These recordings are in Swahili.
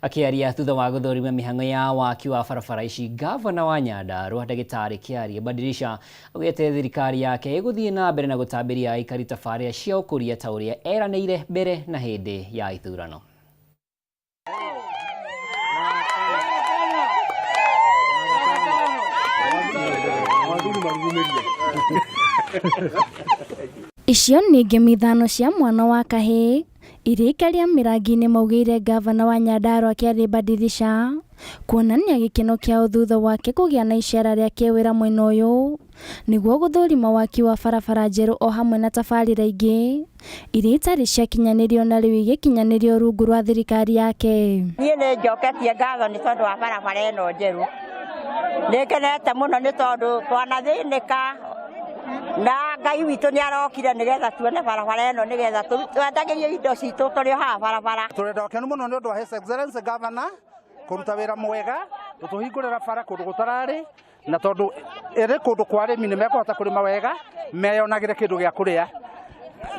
Akiaria thutha wa guthurima mihango ya waki wa barabara ici, gavana wa Nyandarua Ndagĩtarĩ Kĩaria Badirisha augĩte thirikari yake ĩgũthiĩ na mbere na gũtambĩria aikari tabarĩra cia ũkũria ta ũrĩa eranĩire mbere na hĩndĩ ya ithurano. Icio nĩ ngemi ithano cia mwana wa kahĩĩ irĩkaria mĩrangi-inĩ maugĩire gavana wa Nyandarua Kĩaria Badirisha kuonania gĩkeno kĩa thutha wake kũgĩa na icera rĩa kĩwĩra mwena ũyũ nĩguo gũthũrima waki wa barabara njerũ o hamwe na tabarĩra ingĩ iria itarĩ ciakinyanĩrio na rĩu igĩkinyanĩrio rungu rwa thirikari yake. Niĩ nĩ njoketie ngatho nĩ tondũ wa barabara ĩno njerũ. Nĩngenete mũno nĩ tondũ twanathĩnĩka na Ngai witũ nĩ arokire nĩgetha tuone barabara ĩno nĩgetha twendagĩrie indo citũ tũrĩ haha barabara. Tũrenda okenu mũno nĩ ũndũ wa His Excellency Governor kũruta wĩra mwega tũtũhingũrĩra bara kũndũ gũtararĩ na tondũ ĩrĩ kũndũ kwa arĩmi nĩ mekũhota kũrĩma wega meyonagĩre kĩndũ gĩa kũrĩa.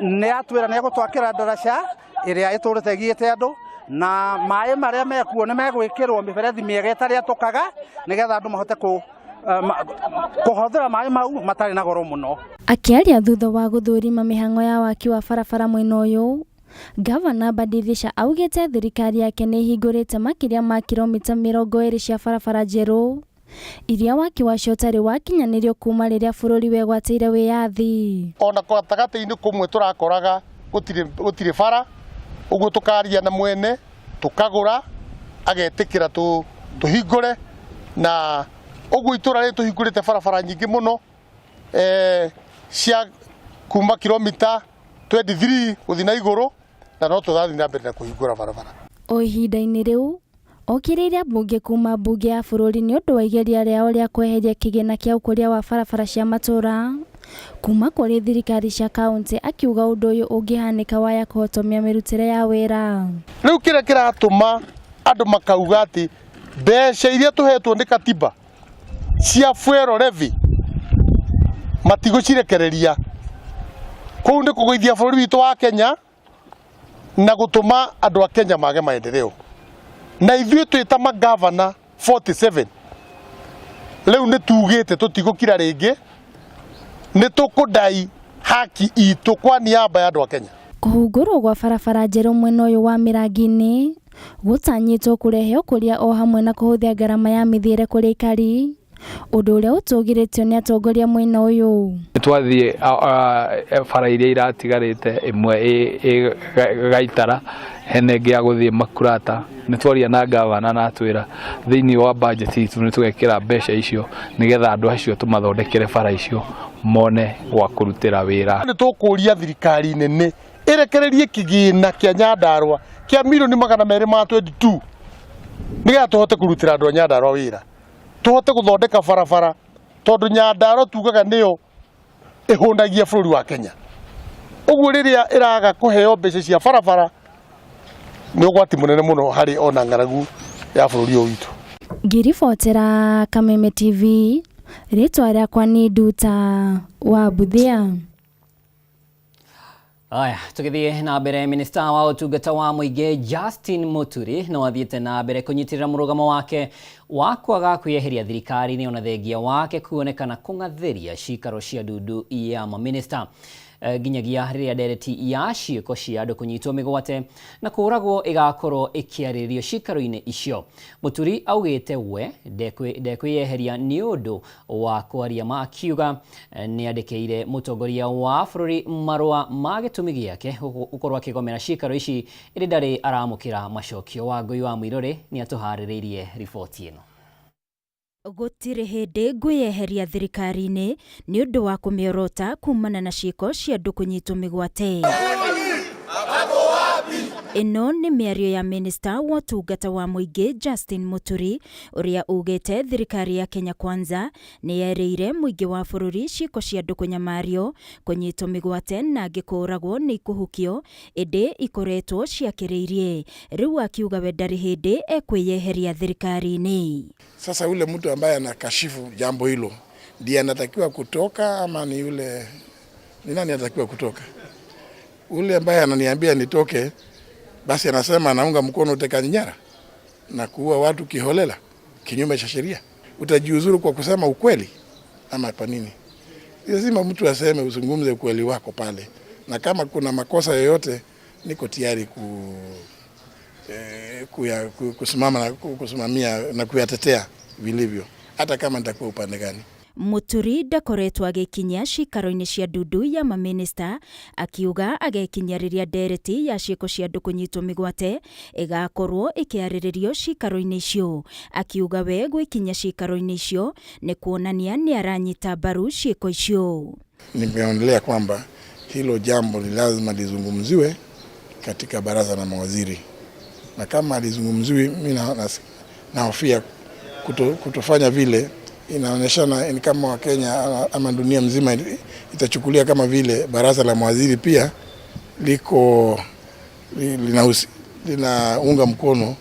Nĩ atwĩra nĩ egũtwakĩra ndaraca ĩrĩa ĩtũrĩte ĩgiĩte andũ na maĩ marĩa mekuo nĩ megwĩkĩrwo mĩberethi mĩega ĩtarĩ atũkaga nĩgetha andũ mahote kũhũthĩra maĩ mau matarĩ na goro mũno. Akĩaria thutha wa gũthũrima mĩhango ya waki wa barabara mwena ũyũ, Gavana Badirisha augĩte thirikari yake nĩ ĩhingũrĩte makĩria ma kilomita 20 cia barabara njerũ iria waki wacio ũtarĩ wakinyanĩrio kuma rĩrĩa bũrũri wegwatĩire wĩyathi. Ona gatagatĩ-inĩ kũmwe tũrakoraga gũtirĩ bara, ũguo tũkaria na mwene tũkagũra agetĩkĩra tũhingũre na ũguo itũra rĩrĩ tũhingũrĩte barabara nyingĩ mũno cia kuma kilomita 23 gũthiĩ na igũrũ na no tũthiĩ na mbere na kũhingũra barabara. O ihinda-inĩ rĩu okĩrĩire mbunge kuma mbunge ya bũrũri nĩ ũndũ wa igeria rĩao rĩa kweheria kĩgĩna kĩa ũkũria wa barabara cia matũra kuma kũrĩ thirikari cia kaunti, akiuga ũndũ ũyũ ũngĩhanĩka waya kũhotomia mĩrutĩre ya wĩra. Rĩu kĩrĩa kĩratũma andũ makauga atĩ mbeca iria tũhetwo nĩ katiba cia fuero levy matigũcirekereria kũu nĩ kũgũithia bũrũri witũ wa Kenya na gũtũma andũ a Kenya mage maendeleo. Na ithuĩ twĩta magavana 47 rĩu nĩ tugĩte tũtigũkira rĩngĩ, nĩ tũkũdai haki itũ kwa niaba ya andũ a Kenya. Kũhungũrwo gwa barabara njerũ mwena ũyũ wa mĩrangi-inĩ gũtanyĩtwo kũrehe ũkũria o hamwe na kũhũthia ngarama ya mĩthiĩre kũrĩ aikari, ũndũ ũrĩa ũtũgĩrĩtio nĩ atongoria mwena ũyũ. Twathiĩ bara iria iratigarĩte ĩmwe gaitara hene ĩngĩ ya gũthiĩ Makurata, nĩ twaria na gavana na atwĩra thĩinĩ wa budget itũ nĩ tũgekĩra mbeca icio nĩgetha andũ acio tũmathondekere bara icio mone gwa kũrutĩra wĩra. Nĩ tũkũria thirikari nene ĩrekererie kĩgĩna kĩa Nyandarua kĩa milioni 222 nĩgetha tũhote kũrutĩra andũ a Nyandarua wĩra, tũhote gũthondeka barabara tondũ Nyandarua tugaga nĩyo ĩhũnagia bũrũri wa Kenya. Ũguo rĩrĩa ĩraga kũheo mbeca cia barabara nĩ ũgwati mũnene mũno harĩ ona ng'aragu ya bũrũri ũyũ witũ. Ngĩribotera Kameme TV, rĩtwa rĩakwa nĩ Nduta wa Buthia. Aya, tũgĩthiĩ na mbere, minista wa ũtungata wa mũingĩ Justin Muturi no athiĩte na mbere kũnyitĩrĩra mũrũgamo wake wa kwaga kwĩyeheria thirikari-inĩ ona thengia wake kuonekana kũng'athĩria cikaro cia ndundu ya maminista. Nginyagia rĩrĩa ndereti ya ciĩko cia andũ kũnyitwo mĩgwate na kũragwo ĩgakorwo ĩkĩarĩrĩrio cikaro-inĩ icio. Muturi augĩte we ndekwĩyeheria nĩ ũndũ wa kwaria ma, akiuga nĩandĩkĩire mũtongoria wa bũrũri marũa ma gĩtũmi gĩake gũkorwo akĩgomera cikaro ici ĩrĩ ndarĩ aramũkĩra macokio. Wangũi wa Mũirũrĩ nĩ atũharĩrĩirie riboti ĩno. Gũtirĩ hĩndĩ ngwĩyeheria thirikari-inĩ nĩ ũndũ wa kũmĩorota kumana na ciĩko cia andũ kũnyitwo mĩgwate. Ĩno nĩ mĩario ya minista wa ũtungata wa mũingĩ Justin Muturi ũrĩa ugĩte thirikari ya Kenya Kwanza nĩ yerĩire mũingĩ wa bũrũri ciĩko cia andũ kũnyamario, kũnyitwo mĩgwate na ngĩkũragwo nĩ ikũhukio ĩndĩ ikoretwo ciakĩrĩirie. Rĩu akiuga we ndarĩ hĩndĩ ekwĩyeheria thirikari-inĩ. Sasa yule mtu ambaye anakashifu jambo hilo ndiye anatakiwa kutoka ama ni nani anatakiwa kutoka? Ule ambaye ananiambia nitoke basi anasema anaunga mkono utekaji nyara na kuua watu kiholela kinyume cha sheria. Utajiuzuru kwa kusema ukweli ama kwa nini? Lazima mtu aseme, uzungumze ukweli wako pale, na kama kuna makosa yoyote niko tayari kusimama na kusimamia na kuyatetea vilivyo, hata kama nitakuwa upande gani. Muturi ndakoretwo agikinyia cikaro-ini cia ndundu ya maminista, akiuga agekinyariria ndereti ya ciiko cia andu kunyitwo migwate igakorwo ikiariririo cikaro-ini icio. Akiuga we gwikinya cikaro-ini icio ni kuonania ni aranyita mbaru ciiko icio. Nimeonelea kwamba hilo jambo ni lazima lizungumziwe katika baraza la mawaziri, na kama lizungumziwi, mimi nahofia kutofanya vile inaonyeshana ni kama Wakenya ama dunia mzima itachukulia kama vile baraza la mawaziri pia linaunga mkono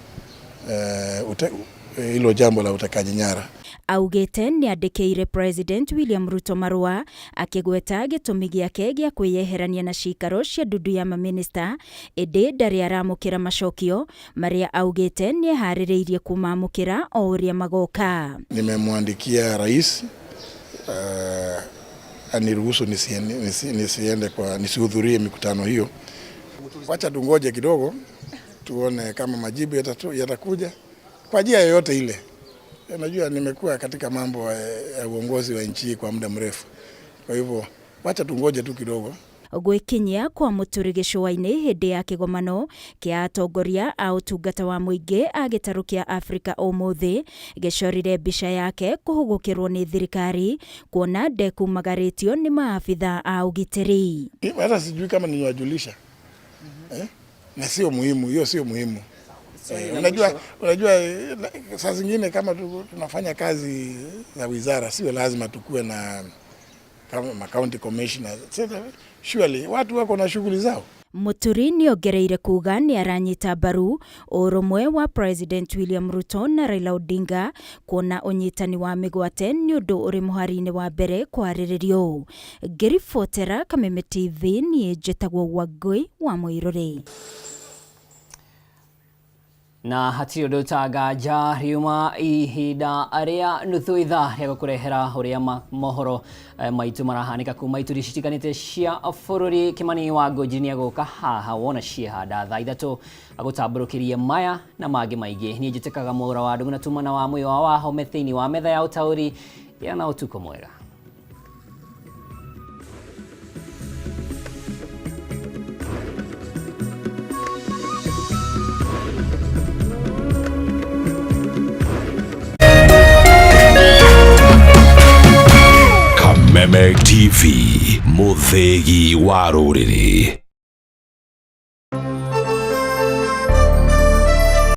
hilo jambo la utekaji nyara. Augete ni andikire President William Ruto marua akigweta gitumi giake gia kwiyeherania na cikaro cia ndundu ya maminista, indi ndari aramukira macokio maria augete ni haririirie kumamukira o uria magoka. Nimemwandikia rais aniruhusu nisihudhurie mikutano hiyo. Wacha tungoje kidogo tuone kama majibu yatakuja kwa njia yoyote ile. Najua nimekuwa katika mambo ya uongozi wa nchi kwa muda mrefu, kwa hivyo wacha tungoje tu kidogo. Gwikinyia kwa Muturi gicuaini hindi ya kigomano kia atongoria a utungata wa muingi a gitaru kia Afrika umuthi gicorire mbica yake kuhugukirwo ni thirikari kuona ndekumagaritio ni maafitha a ugitiri. Hata sijui kama niwajulisha. Na sio muhimu, hiyo sio muhimu. Unajua saa zingine kama tunafanya kazi za wizara sio lazima tukue na kama county commissioner. Surely watu wako na shughuli zao. Muturi niongereire kuga ni aranyita mbaru urumwe wa President William Ruto na Raila Odinga kuona unyitani wa migwate ni undu uri muhari-ini wa mbere kwariririo. Ngiribotera Kameme TV ni njitagwo Wangui wa Muiruri. Na hatiri undu utagaja riuma ihinda aria nuthu ithaa ria gukurehera uria mohoro maitu marahanika kuma ituri citiganite cia bururi. Kimani Wangui ni aguka haha wona ciehanda thaa ithatu agutamburukirie maya na mangi maingi. Ni njitikaga mura wa ndungu na tumana wa mwi wa home thiini wa metha ya utauri yana utuko mwega. Kameme TV, muthegi wa ruriri.